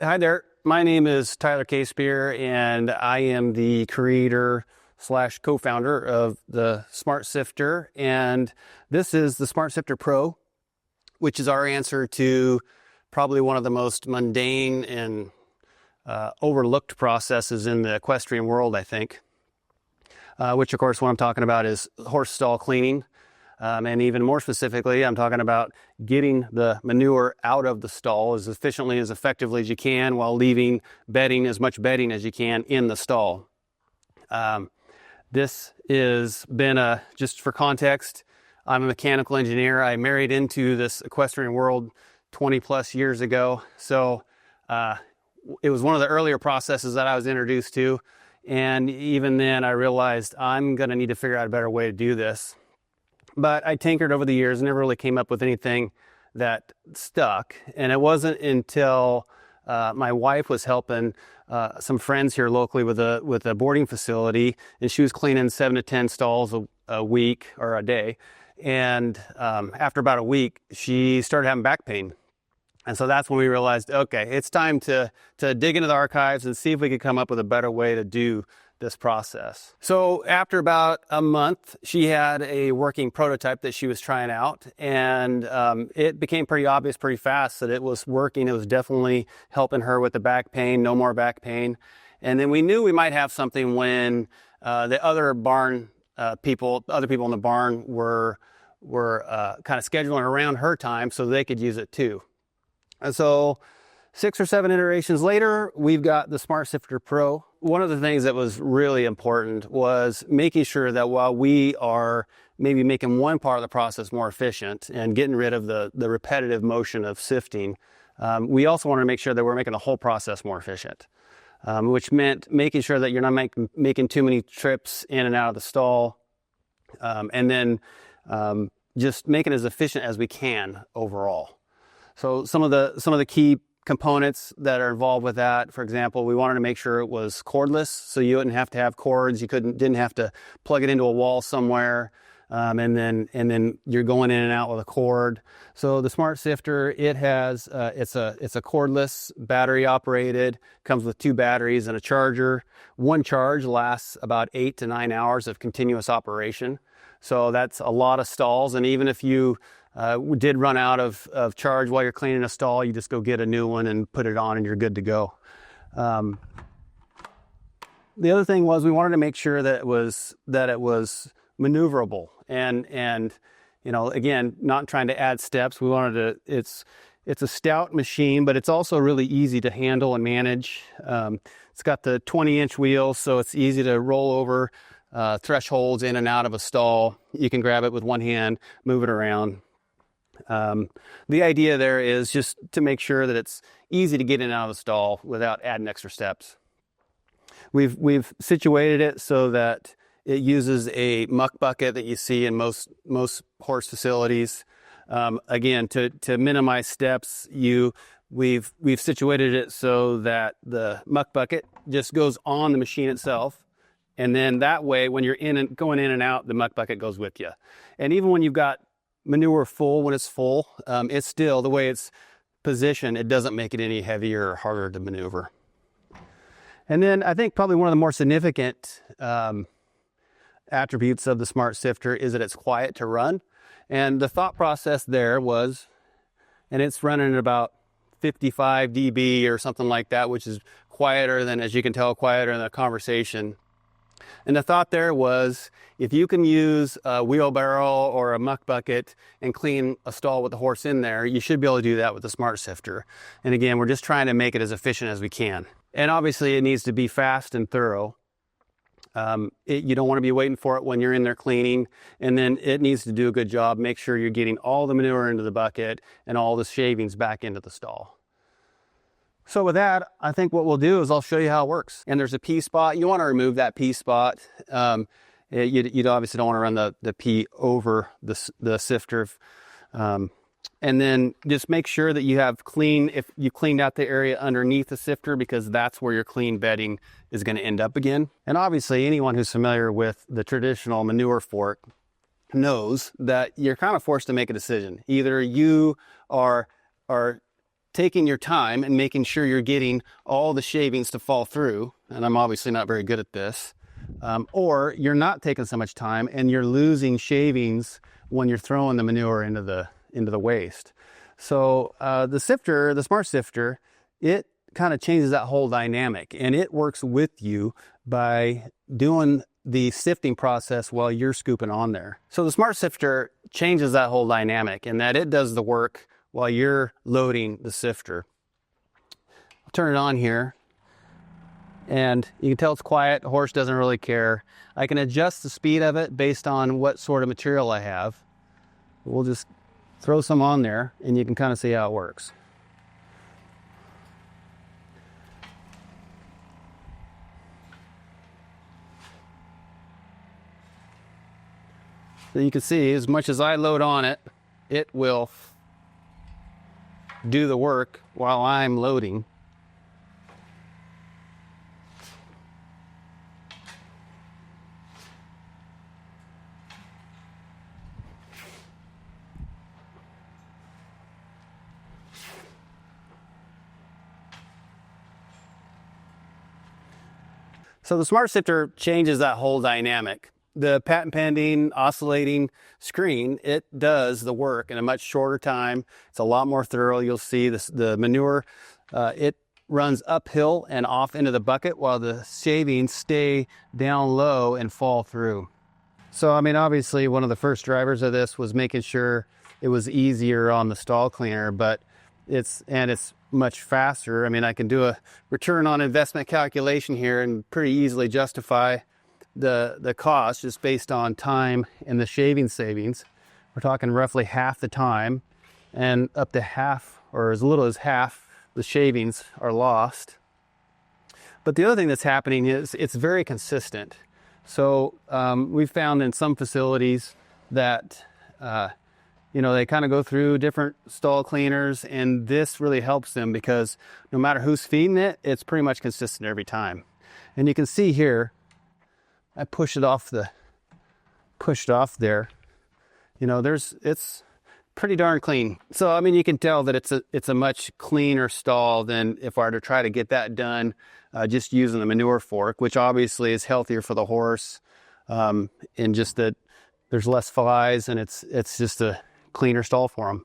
Hi there. My name is Tyler Casebeer, and I am the creator / co-founder of the Smart Sifter. And this is the Smart Sifter Pro, which is our answer to probably one of the most mundane and overlooked processes in the equestrian world, I think. Which, of course, what I'm talking about is horse stall cleaning. And even more specifically, I'm talking about getting the manure out of the stall as efficiently, as effectively as you can, while leaving bedding, as much bedding as you can, in the stall. This has been just for context, I'm a mechanical engineer. I married into this equestrian world 20 plus years ago. So it was one of the earlier processes that I was introduced to. And even then I realized I'm going to need to figure out a better way to do this. But I tinkered over the years, never really came up with anything that stuck. And it wasn't until my wife was helping some friends here locally with a boarding facility, and she was cleaning 7 to 10 stalls a week or a day. And after about a week, she started having back pain. And so that's when we realized, okay, it's time to dig into the archives and see if we could come up with a better way to do this process. So after about a month, she had a working prototype that she was trying out, and it became pretty obvious pretty fast that it was working. It was definitely helping her with the back pain, no more back pain. And then we knew we might have something when the other barn other people in the barn were kind of scheduling around her time so they could use it too. And so 6 or 7 iterations later, we've got the Smart Sifter Pro. One of the things that was really important was making sure that while we are maybe making one part of the process more efficient and getting rid of the repetitive motion of sifting, we also want to make sure that we're making the whole process more efficient, which meant making sure that you're not making too many trips in and out of the stall, and then just making it as efficient as we can overall. So some of the key components that are involved with that, for example, we wanted to make sure it was cordless, so you wouldn't have to have cords. You didn't have to plug it into a wall somewhere, and then you're going in and out with a cord. So the Smart Sifter, it has it's a cordless, battery operated, comes with 2 batteries and a charger. One charge lasts about 8 to 9 hours of continuous operation. So that's a lot of stalls, and even if you did run out of charge while you're cleaning a stall, you just go get a new one and put it on and you're good to go. The other thing was we wanted to make sure that it was maneuverable, and you know, again, not trying to add steps. We wanted to, it's a stout machine, but it's also really easy to handle and manage. It's got the 20-inch wheels, so it's easy to roll over thresholds in and out of a stall. You can grab it with one hand, move it around. The idea there is just to make sure that it's easy to get in and out of the stall without adding extra steps. We've situated it so that it uses a muck bucket that you see in most horse facilities. Again, to minimize steps, we've situated it so that the muck bucket just goes on the machine itself. And then that way, when you're going in and out, the muck bucket goes with you. And even when you've got manure full, when it's full, it's still, the way it's positioned, it doesn't make it any heavier or harder to maneuver. And then I think probably one of the more significant attributes of the Smart Sifter is that it's quiet to run. And the thought process there was, and it's running at about 55 dB or something like that, which is quieter than, as you can tell, quieter than a conversation. And the thought there was, if you can use a wheelbarrow or a muck bucket and clean a stall with the horse in there, you should be able to do that with the Smart Sifter. And again, we're just trying to make it as efficient as we can. And obviously it needs to be fast and thorough. You don't want to be waiting for it when you're in there cleaning. And then it needs to do a good job. Make sure you're getting all the manure into the bucket and all the shavings back into the stall. So with that, I think what we'll do is I'll show you how it works. And there's a pee spot. You want to remove that pee spot. You obviously don't want to run the pee over the sifter. And then just make sure that you have if you cleaned out the area underneath the sifter, because that's where your clean bedding is going to end up again. And obviously anyone who's familiar with the traditional manure fork knows that you're kind of forced to make a decision. Either you are taking your time and making sure you're getting all the shavings to fall through, and I'm obviously not very good at this, or you're not taking so much time and you're losing shavings when you're throwing the manure into the waste. So the Smart Sifter, it kind of changes that whole dynamic, and it works with you by doing the sifting process while you're scooping on there. So the Smart Sifter changes that whole dynamic in that it does the work while you're loading the sifter. I'll turn it on here, and you can tell it's quiet. The horse doesn't really care. I can adjust the speed of it based on what sort of material I have. We'll just throw some on there, and you can kind of see how it works. So you can see, as much as I load on it, it will do the work while I'm loading. So the Smart Sifter changes that whole dynamic. The patent pending oscillating screen, it does the work in a much shorter time. It's a lot more thorough. You'll see this, the manure, it runs uphill and off into the bucket while the shavings stay down low and fall through. So, I mean, obviously one of the first drivers of this was making sure it was easier on the stall cleaner, but it's much faster. I mean, I can do a return on investment calculation here and pretty easily justify the cost just based on time and the shaving savings. We're talking roughly half the time, and up to half, or as little as half, the shavings are lost. But the other thing that's happening is it's very consistent. So we've found in some facilities that they kind of go through different stall cleaners, and this really helps them because no matter who's feeding it, it's pretty much consistent every time. And you can see here, I pushed it off there. It's pretty darn clean. So, I mean, you can tell that it's a much cleaner stall than if I were to try to get that done just using the manure fork, which obviously is healthier for the horse, and just that there's less flies, and it's just a cleaner stall for them.